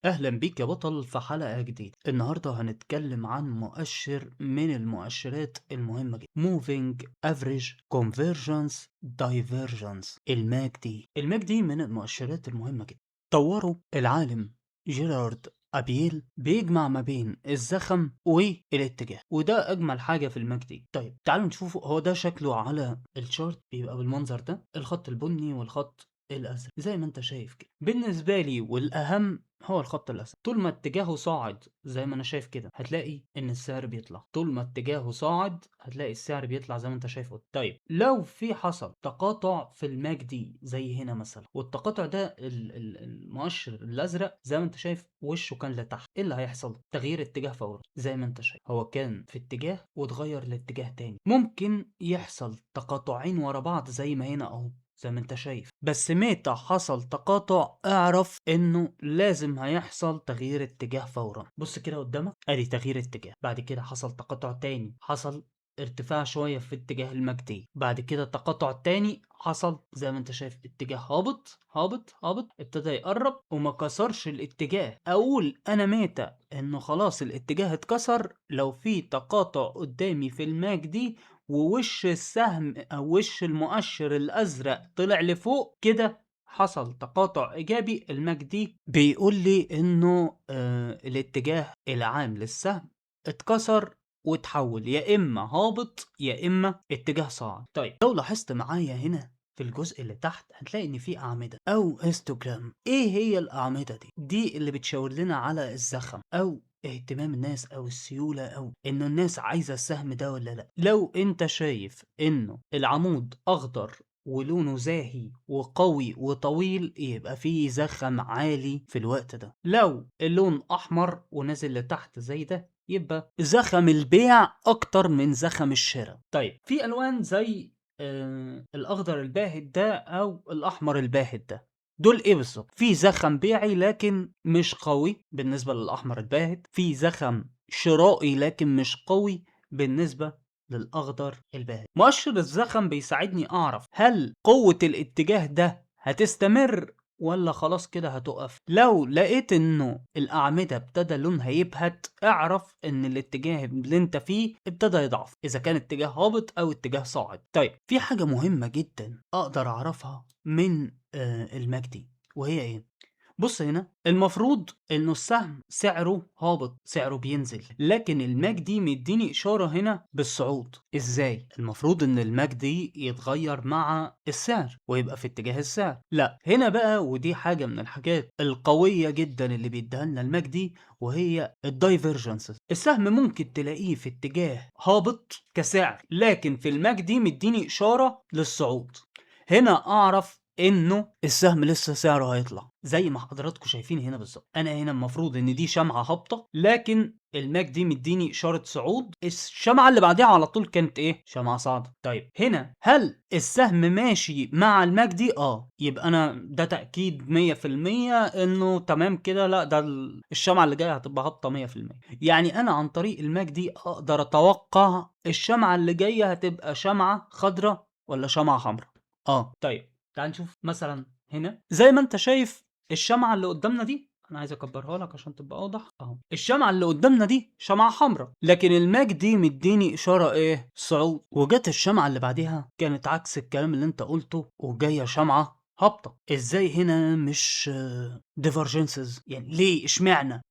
أهلا بيك يا بطل في حلقة جديدة. النهاردة هنتكلم عن مؤشر من المؤشرات المهمة جدا: Moving Average Convergence Divergence. الماك دي من المؤشرات المهمة جدا. طوره العالم جيرارد أبيل، بيجمع ما بين الزخم والاتجاه، وده أجمل حاجة في الماك دي. طيب تعالوا نشوفه. هو ده شكله على الشارت، بيبقى بالمنظر ده: الخط البني والخط الأزرق زي ما انت شايف كده. بالنسبة لي والأهم هو الخط الأسود. طول ما اتجاهه صاعد زي ما أنا شايف كده هتلاقي إن السعر بيطلع. طول ما اتجاهه صاعد هتلاقي السعر بيطلع زي ما أنت شايف قدام. طيب لو في حصل تقاطع في الماك دي زي هنا مثلا، والتقاطع ده المؤشر الأزرق زي ما أنت شايف وشه كان لتحت، إيه اللي هيحصل؟ تغيير اتجاه فوري. زي ما أنت شايف هو كان في اتجاه واتغير لاتجاه تاني. ممكن يحصل تقاطعين ورا بعض زي ما هنا أهو زي ما انت شايف، بس متى حصل تقاطع اعرف انه لازم هيحصل تغيير اتجاه فورا. بص كده قدامك، ادي تغيير اتجاه، بعد كده حصل تقاطع تاني، حصل ارتفاع شوية في اتجاه المجدي، بعد كده تقاطع تاني حصل زي ما انت شايف اتجاه هابط هابط هابط، ابتدى يقرب وما كسرش الاتجاه. اقول انا متى انه خلاص الاتجاه اتكسر؟ لو في تقاطع قدامي في المجدي ووش السهم او وش المؤشر الازرق طلع لفوق كده، حصل تقاطع ايجابي. المجدي بيقول لي انه الاتجاه العام للسهم اتكسر وتحول يا اما هابط يا اما اتجاه صاعد. طيب لو لاحظت معايا هنا في الجزء اللي تحت هتلاقي ان في اعمده او هيستوجرام. ايه هي الاعمده دي اللي بتشاور لنا على الزخم او اهتمام الناس او السيولة او انه الناس عايزة السهم ده ولا لا. لو انت شايف انه العمود اخضر ولونه زاهي وقوي وطويل يبقى فيه زخم عالي في الوقت ده. لو اللون احمر ونازل لتحت زي ده يبقى زخم البيع اكتر من زخم الشراء. طيب في الوان زي الاخضر الباهت ده او الاحمر الباهت ده، دول ايه بالظبط؟ في زخم بيعي لكن مش قوي بالنسبه للاحمر الباهت، في زخم شرائي لكن مش قوي بالنسبه للاخضر الباهت. مؤشر الزخم بيساعدني اعرف هل قوه الاتجاه ده هتستمر ولا خلاص كده هتقف. لو لقيت انه الاعمده ابتدى لونها يبهت اعرف ان الاتجاه اللي انت فيه ابتدى يضعف، اذا كان اتجاه هابط او اتجاه صاعد. طيب في حاجه مهمه جدا اقدر اعرفها من المجدي، وهي ايه؟ بص هنا، المفروض انه السهم سعره هابط، سعره بينزل، لكن المجدي مديني اشاره هنا بالصعود. ازاي؟ المفروض ان المجدي يتغير مع السعر ويبقى في اتجاه السعر. لا، هنا بقى ودي حاجه من الحاجات القويه جدا اللي بيديها لنا المجدي، وهي الدايفرجنسز. السهم ممكن تلاقيه في اتجاه هابط كسعر، لكن في المجدي مديني اشاره للصعود. هنا اعرف انه السهم لسه سعره هيطلع زي ما حضراتكم شايفين هنا بالظبط. انا هنا المفروض ان دي شمعة هابطة، لكن الماك دي مديني اشارة صعود. الشمعة اللي بعدها على طول كانت ايه؟ شمعة صاعدة. طيب هنا هل السهم ماشي مع الماك دي؟ يبقى انا ده تأكيد 100% انه تمام كده. لا، ده الشمعة اللي جاية هتبقى هابطة 100%. يعني انا عن طريق الماك دي اقدر اتوقع الشمعة اللي جاية هتبقى شمعة خضراء ولا شمعة حمراء. طيب تعال نشوف مثلا هنا زي ما انت شايف الشمعة اللي قدامنا دي. انا عايز اكبرها لك عشان تبقى اوضح اهو. الشمعة اللي قدامنا دي شمعة حمراء، لكن الماك دي مديني اشارة ايه؟ صعود. وجت الشمعة اللي بعديها كانت عكس الكلام اللي انت قلته وجاية شمعة هابطة. ازاي هنا مش ديفرجنسز؟ يعني ليه؟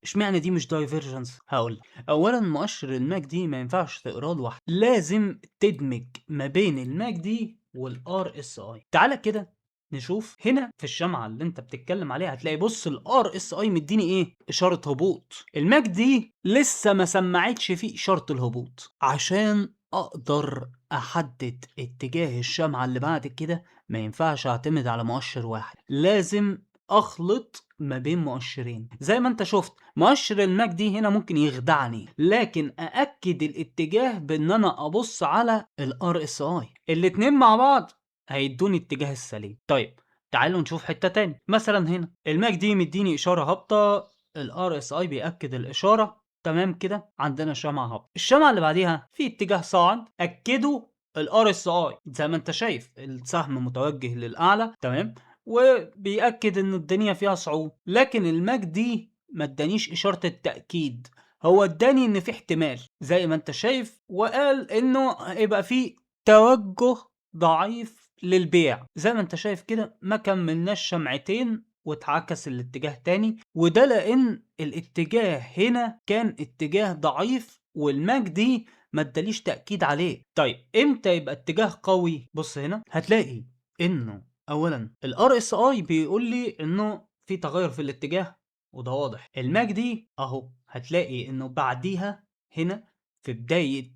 اشمعنى دي مش دايفرجنس؟ هقول. اولا مؤشر الماك دي ما ينفعش تقراه لوحده، لازم تدمج ما بين الماك دي والار اس اي. تعالى كده نشوف هنا في الشمعة اللي انت بتتكلم عليها، هتلاقي بص الار اس اي مديني ايه؟ اشارة هبوط. الماك دي لسه ما سمعتش فيه اشارة الهبوط. عشان اقدر احدد اتجاه الشمعة اللي بعد كده ما ينفعش اعتمد على مؤشر واحد، لازم اخلط ما بين مؤشرين. زي ما انت شفت مؤشر الماك دي هنا ممكن يخدعني، لكن ااكد الاتجاه بان انا ابص على الار اس اي. الاتنين مع بعض هيدوني اتجاه السليم. طيب تعالوا نشوف حتة تاني. مثلا هنا الماك دي مديني اشارة هابطة، الار اس اي بيأكد الاشارة. تمام كده، عندنا شمعة هابطة. الشمعة اللي بعديها في اتجاه صاعد، اكدوا الار اس اي. زي ما انت شايف السهم متوجه للاعلى، تمام، وبيأكد ان الدنيا فيها صعود. لكن الماك دي ما ادانيش اشارة التأكيد، هو اداني ان في احتمال زي ما انت شايف، وقال انه هيبقى في توجه ضعيف للبيع. زي ما انت شايف كده ما كملناش شمعتين واتعكس الاتجاه تاني، وده لان الاتجاه هنا كان اتجاه ضعيف والمجدي ما اداليش تأكيد عليه. طيب امتى يبقى اتجاه قوي؟ بص هنا هتلاقي انه اولا الار اس اي بيقول لي انه في تغير في الاتجاه، وده واضح. المجدي اهو هتلاقي انه بعديها هنا في بداية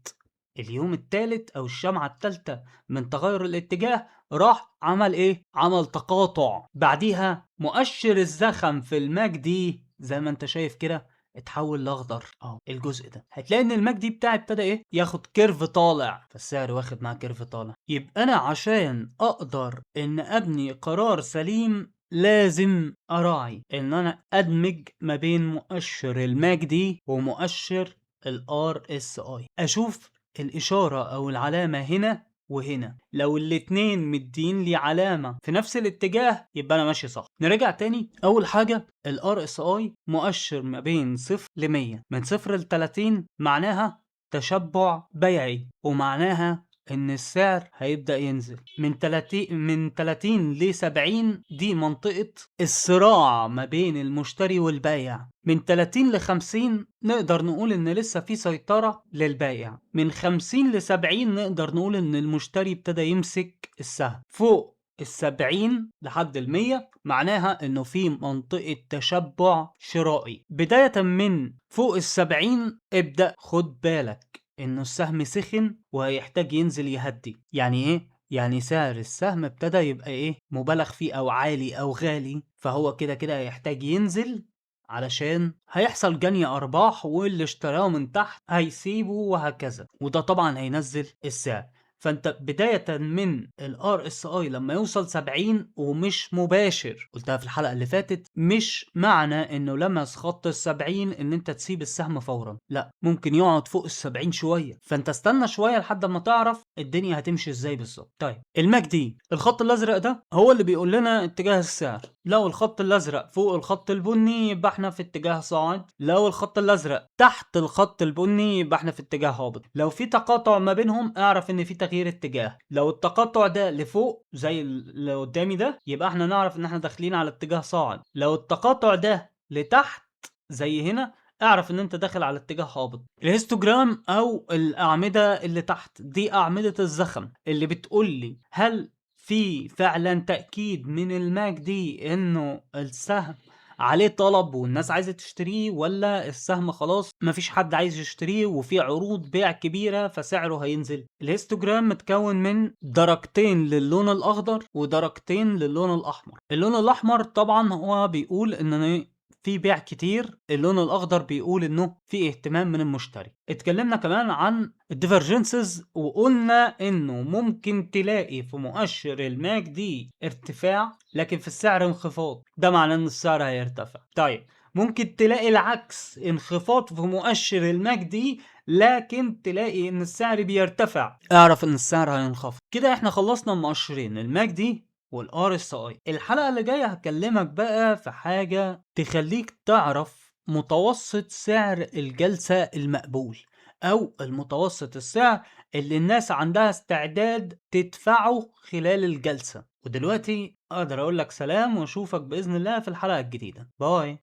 اليوم الثالث او الشمعة الثالثة من تغير الاتجاه راح عمل ايه؟ عمل تقاطع. بعديها مؤشر الزخم في المجدي زي ما انت شايف كده اتحول لاخضر اهو. الجزء ده هتلاقي ان المجدي بتاعي ابتدى ايه؟ ياخد كيرف طالع، فالسعر واخد معاه كيرف طالع. يبقى انا عشان اقدر ان ابني قرار سليم لازم اراعي ان انا ادمج ما بين مؤشر المجدي ومؤشر الار اس اي، اشوف الاشارة او العلامة هنا وهنا، لو الاتنين مدين لي علامة في نفس الاتجاه يبقى انا ماشي صح. نرجع تاني، اول حاجة الار اس اي مؤشر ما بين 0 ل 100، من 0 ل 30 معناها تشبع بيعي، ومعناها ان السعر هيبدأ ينزل. من 30 ل 70 دي منطقة الصراع ما بين المشتري والبائع. من 30 ل 50 نقدر نقول ان لسه في سيطرة للبائع. من 50 ل 70 نقدر نقول ان المشتري ابتدى يمسك السهم. فوق ال70 لحد ال100 معناها انه في منطقة تشبع شرائي. بداية من فوق ال70 ابدأ خد بالك انه السهم سخن وهيحتاج ينزل يهدي. يعني ايه؟ يعني سعر السهم ابتدى يبقى ايه؟ مبالغ فيه او عالي او غالي، فهو كده كده هيحتاج ينزل علشان هيحصل جني ارباح، واللي اشتراه من تحت هيسيبه وهكذا، وده طبعا هينزل السعر. فانت بداية من الار اس اي لما يوصل 70 ومش مباشر، قلتها في الحلقة اللي فاتت، مش معنى انه لمس خط ال70 ان انت تسيب السهم فورا، لا، ممكن يقعد فوق ال70 شوية، فانت استنى شوية لحد ما تعرف الدنيا هتمشي ازاي بالظبط. طيب المجدي، الخط الازرق ده هو اللي بيقول لنا اتجاه السعر. لو الخط الازرق فوق الخط البني يبقى احنا في اتجاه صاعد، لو الخط الازرق تحت الخط البني يبقى احنا في اتجاه هابط. لو في تقاطع ما بينهم اعرف ان في تغيير اتجاه. لو التقاطع ده لفوق زي اللي قدامي ده يبقى احنا نعرف ان احنا داخلين على اتجاه صاعد. لو التقاطع ده لتحت زي هنا اعرف ان انت داخل على اتجاه هابط. الهيستوجرام او الاعمده اللي تحت دي اعمده الزخم اللي بتقول لي هل في فعلا تأكيد من المجدي انه السهم عليه طلب والناس عايزة تشتريه، ولا السهم خلاص مفيش حد عايز يشتريه وفي عروض بيع كبيرة فسعره هينزل. الهيستوجرام متكون من درجتين للون الاخضر ودرجتين للون الاحمر. اللون الاحمر طبعا هو بيقول ان في بيع كتير، اللون الاخضر بيقول انه في اهتمام من المشتري. اتكلمنا كمان عن الديفرجنسز وقلنا انه ممكن تلاقي في مؤشر المجدي ارتفاع لكن في السعر انخفاض، ده معناه ان السعر هيرتفع. طيب ممكن تلاقي العكس، انخفاض في مؤشر المجدي لكن تلاقي ان السعر بيرتفع، اعرف ان السعر هينخفض. كده احنا خلصنا المؤشرين المجدي والار اس اي. الحلقة اللي جاية هكلمك بقى في حاجة تخليك تعرف متوسط سعر الجلسة المقبول، او المتوسط السعر اللي الناس عندها استعداد تدفعه خلال الجلسة. ودلوقتي اقدر اقول لك سلام واشوفك باذن الله في الحلقة الجديدة. باي.